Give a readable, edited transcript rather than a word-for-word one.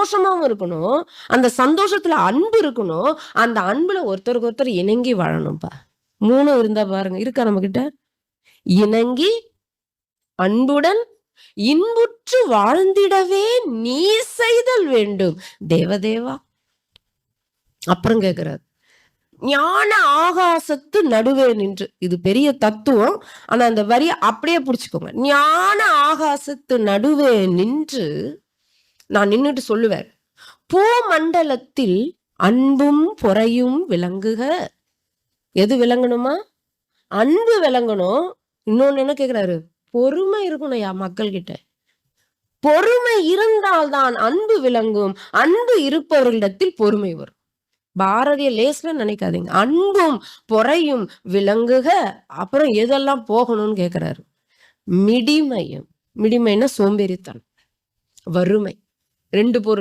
சந்தோஷமாவும் இருக்கணும், அந்த சந்தோஷத்துல அன்பு இருக்கணும், அந்த அன்புல ஒருத்தருக்கு ஒருத்தர் இணங்கி வாழணும்ப்பா. 3 இருந்தா பாருங்க. இருக்கா நம்ம கிட்ட? இணங்கி அன்புடன் இன்புற்று வாழ்ந்திடவே நீ செய்தல் வேண்டும் தேவதேவா. அப்புறம் கேக்குறாரு, ஞான ஆகாசத்து நடுவே நின்று. இது பெரிய தத்துவம். ஆனா அந்த வரியை அப்படியே புடிச்சுக்கோங்க. ஞான ஆகாசத்து நடுவே நின்று நான் நின்னுட்டு சொல்லுவேன், பூமண்டலத்தில் அன்பும் பொறையும் விளங்குக. எது விளங்கணுமா? அன்பு விளங்கணும். இன்னொன்னு என்ன கேக்குறாரு? பொறுமை இருக்கணும் மக்கள் கிட்ட. பொறுமை இருந்தால்தான் அன்பு விளங்கும். அன்பு இருப்பவர்களிடத்தில் பொறுமை வரும். பாரதிய லேஸ்ல நினைக்காதீங்க. அன்பும் பொறையும் விளங்குக. அப்புறம் எதெல்லாம் போகணும்னு கேக்குறாரு? மிடிமையும். மிடிமைன்னா சோம்பேறித்தனம், வறுமை. 2 பொருள்.